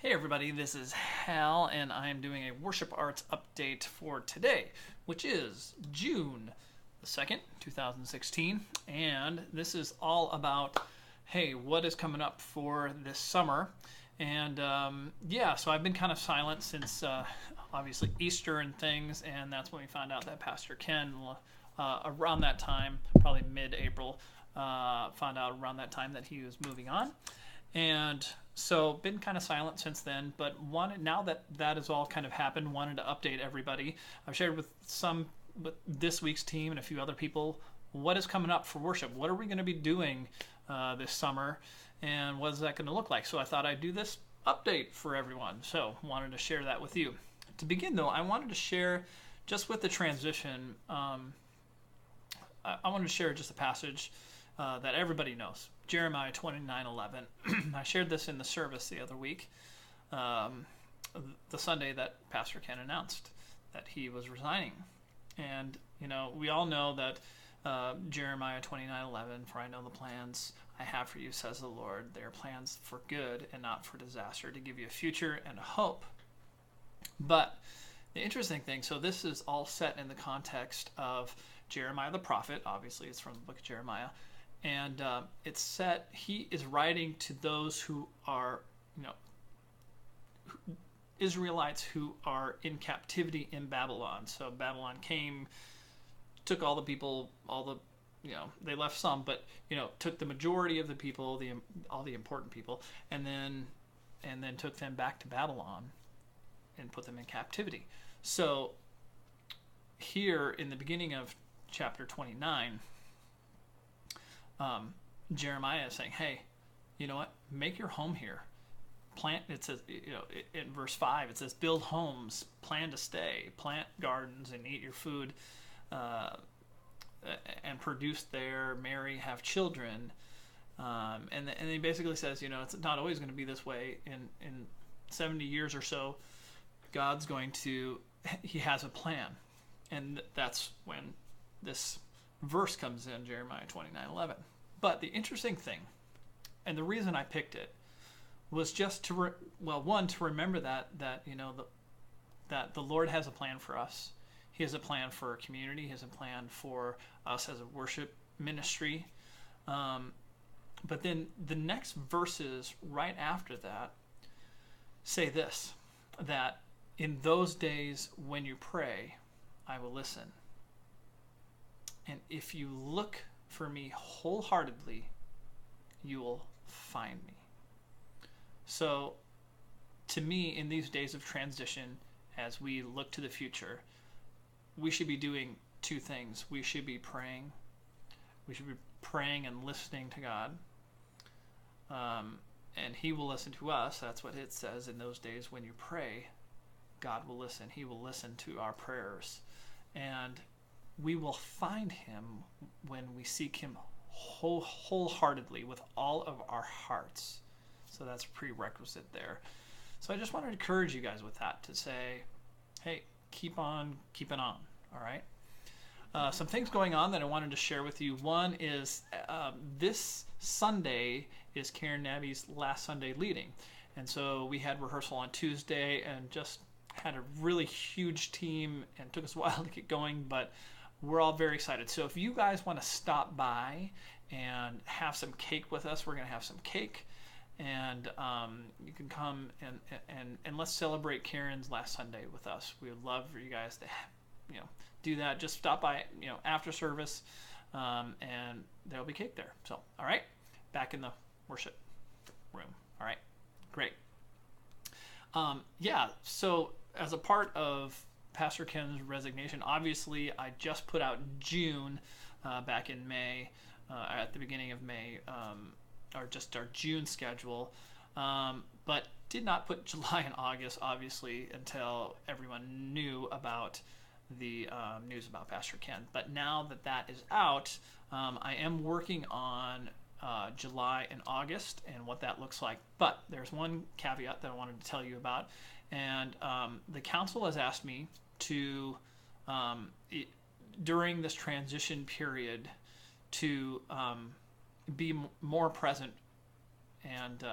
Hey everybody, this is Hal, and I am doing a worship arts update for today, which is June the 2nd, 2016. And this is all about, hey, what is coming up for this summer? And so I've been kind of silent since obviously Easter and things, and that's when we found out that Pastor Ken, around that time, probably mid April, found out around that time that he was moving on. And so been kind of silent since then, but wanted, now that that has all kind of happened, wanted to update everybody. I've shared with this week's team and a few other people what is coming up for worship. What are we going to be doing this summer, and what is that going to look like? So I thought I'd do this update for everyone. So wanted to share that with you. To begin though, I wanted to share just with the transition. I wanted to share just a passage that everybody knows. Jeremiah 29:11. I shared this in the service the other week, the Sunday that Pastor Ken announced that he was resigning. And, we all know that Jeremiah 29:11, for I know the plans I have for you, says the Lord. They are plans for good and not for disaster, to give you a future and a hope. But the interesting thing, so this is all set in the context of Jeremiah the prophet. Obviously, it's from the book of Jeremiah. And it's set, he is writing to those who are, Israelites who are in captivity in Babylon. So Babylon came, took all the people, they left some, but, took the majority of the people, all the important people, and then took them back to Babylon and put them in captivity. So here in the beginning of chapter 29, Jeremiah is saying, hey, you know what? Make your home here. Plant, it says, in verse 5, it says, build homes, plan to stay, plant gardens, and eat your food, and produce there, marry, have children. And he basically says, it's not always going to be this way. In 70 years or so, God's going to, he has a plan. And that's when this verse comes in, Jeremiah 29:11. But the interesting thing, and the reason I picked it, was just to to remember that that the Lord has a plan for us. He has a plan for our community. He has a plan for us as a worship ministry. But then the next verses right after that say this, that in those days when you pray, I will listen. And if you look for me wholeheartedly, you will find me. So, to me, in these days of transition, as we look to the future, we should be doing two things. We should be praying. We should be praying and listening to God. And He will listen to us. That's what it says. In those days when you pray, God will listen. He will listen to our prayers. And we will find Him when we seek Him wholeheartedly with all of our hearts. So that's a prerequisite there. So I just wanted to encourage you guys with that, to say, hey, keep on keeping on, all right? Some things going on that I wanted to share with you. One is this Sunday is Karen Nabby's last Sunday leading. And so we had rehearsal on Tuesday and just had a really huge team, and took us a while to get going, but we're all very excited. So if you guys want to stop by and have some cake with us, we're going to have some cake, and you can come and let's celebrate Karen's last Sunday with us. We would love for you guys to do that. Just stop by after service, and there'll be cake there. So all right, back in the worship room. All right, great. So as a part of Pastor Ken's resignation, obviously I just put out June back in May, at the beginning of May, or just our June schedule, but did not put July and August, obviously, until everyone knew about the news about Pastor Ken. But now that that is out, I am working on July and August and what that looks like. But there's one caveat that I wanted to tell you about, and the council has asked me to, during this transition period, to be more present and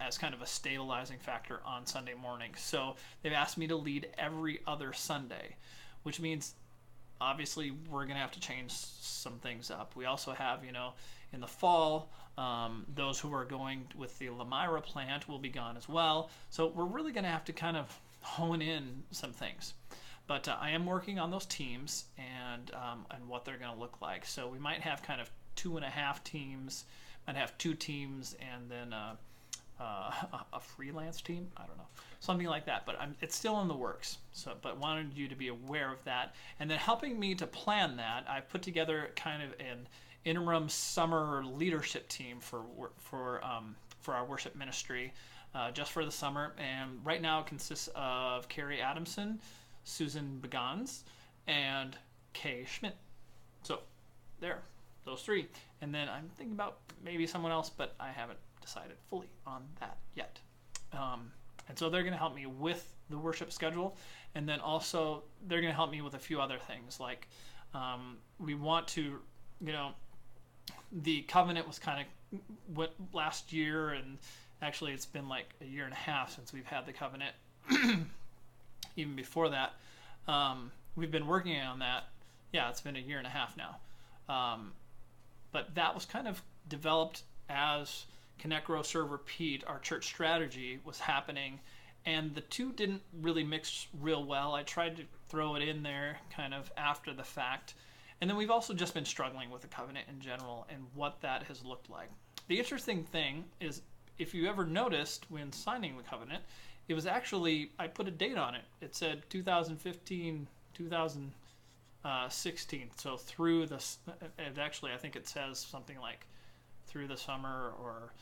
as kind of a stabilizing factor on Sunday morning. So they've asked me to lead every other Sunday, which means obviously we're going to have to change some things up. We also have, in the fall, those who are going with the Lamira plant will be gone as well. So we're really going to have to kind of hone in some things. But I am working on those teams and what they're going to look like. So we might have kind of 2.5 teams, might have 2 teams, and then a freelance team. I don't know, something like that. But it's still in the works. So, but wanted you to be aware of that. And then helping me to plan that, I've put together kind of an interim summer leadership team for our worship ministry, just for the summer. And right now it consists of Carrie Adamson, Susan Begans, and Kay Schmidt. So there, those 3. And then I'm thinking about maybe someone else, but I haven't decided fully on that yet. And so they're going to help me with the worship schedule. And then also they're going to help me with a few other things. Like we want to, the covenant was kind of what last year, and actually it's been like a year and a half since we've had the covenant. Even before that, we've been working on that. Yeah, it's been a year and a half now. But that was kind of developed as Connect, Grow, Serve, Repeat. Our church strategy was happening, and the two didn't really mix real well. I tried to throw it in there kind of after the fact. And then we've also just been struggling with the covenant in general and what that has looked like. The interesting thing is, if you ever noticed when signing the covenant, it was actually, I put a date on it. It said 2015, 2016. So through this, actually I think it says something like through the summer or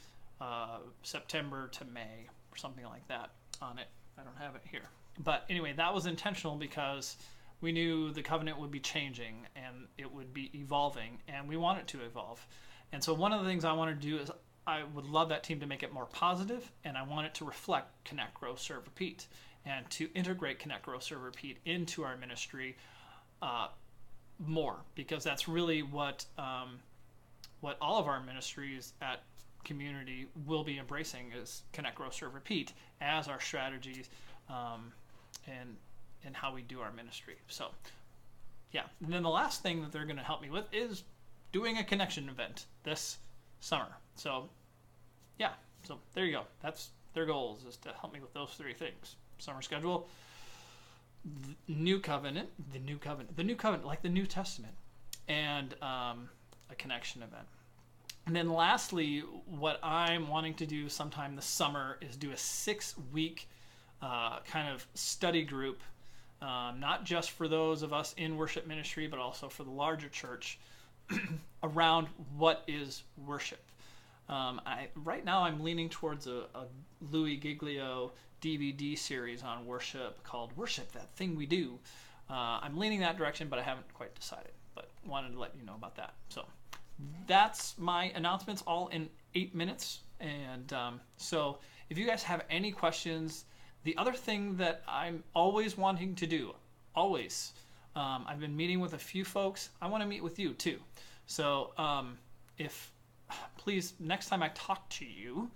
September to May or something like that on it. I don't have it here. But anyway, that was intentional because we knew the covenant would be changing and it would be evolving, and we want it to evolve. And so one of the things I want to do is I would love that team to make it more positive, and I want it to reflect Connect, Grow, Serve, Repeat, and to integrate Connect, Grow, Serve, Repeat into our ministry more, because that's really what all of our ministries at Community will be embracing is Connect, Grow, Serve, Repeat as our strategies and how we do our ministry. So, yeah. And then the last thing that they're going to help me with is doing a connection event this summer. So, yeah. So there you go. That's their goals, is to help me with those 3 things: summer schedule, the new covenant, like the New Testament, and a connection event. And then lastly, what I'm wanting to do sometime this summer is do a 6-week kind of study group, not just for those of us in worship ministry, but also for the larger church, around what is worship. Right now I'm leaning towards a Louis Giglio DVD series on worship called Worship, That Thing We Do. I'm leaning that direction, but I haven't quite decided, but wanted to let you know about that. So that's my announcements, all in 8 minutes. And so if you guys have any questions, the other thing that I'm always wanting to do, I've been meeting with a few folks. I want to meet with you too. So if please, next time I talk to you,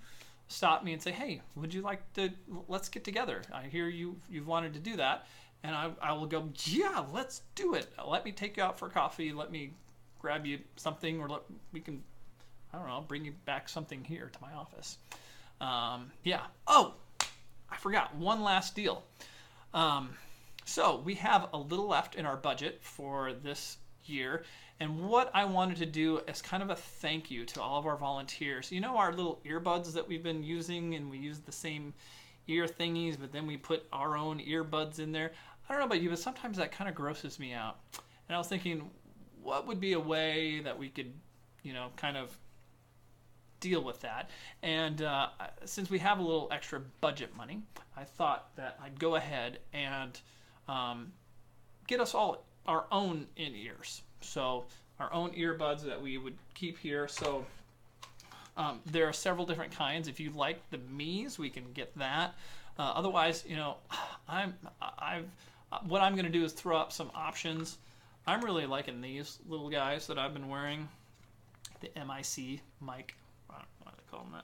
stop me and say, hey, would you like to, let's get together. I hear you've wanted to do that. And I will go, yeah, let's do it. Let me take you out for coffee. Let me grab you something, or we can, I don't know, bring you back something here to my office. Yeah. Oh, I forgot one last deal. So we have a little left in our budget for this year. And what I wanted to do as kind of a thank you to all of our volunteers, our little earbuds that we've been using, and we use the same ear thingies, but then we put our own earbuds in there. I don't know about you, but sometimes that kind of grosses me out. And I was thinking, what would be a way that we could, kind of deal with that? And since we have a little extra budget money, I thought that I'd go ahead and get us all our own in-ears. So our own earbuds that we would keep here. So there are several different kinds. If you like the Miis, we can get that. Otherwise, what I'm going to do is throw up some options. I'm really liking these little guys that I've been wearing, the MIC mic. I don't know why they call them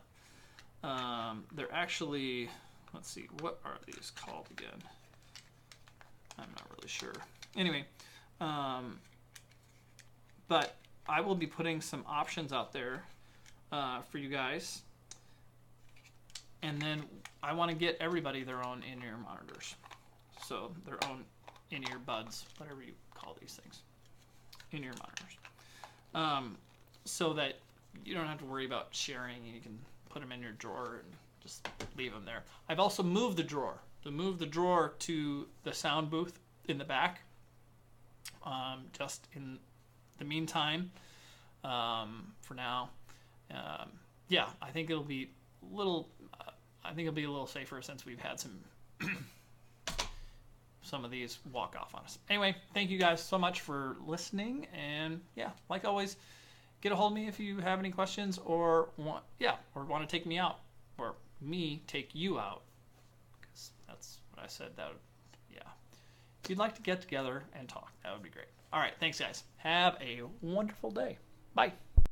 They're actually, let's see, what are these called again? I'm not really sure. Anyway, but I will be putting some options out there for you guys. And then I want to get everybody their own in-ear monitors. So their own in-ear buds, whatever you call these things. In-ear monitors. So that you don't have to worry about sharing. You can put them in your drawer and just leave them there. I've also moved the drawer. To move the drawer to the sound booth in the back. Just in the meantime, for now. Yeah, I think it'll be a little... I think it'll be a little safer since we've had some of these walk off on us. Anyway, thank you guys so much for listening, and yeah, like always, get a hold of me if you have any questions or want to take me out or me take you out, because that's what I said. That would, yeah. If you'd like to get together and talk, that would be great. All right, thanks guys. Have a wonderful day. Bye.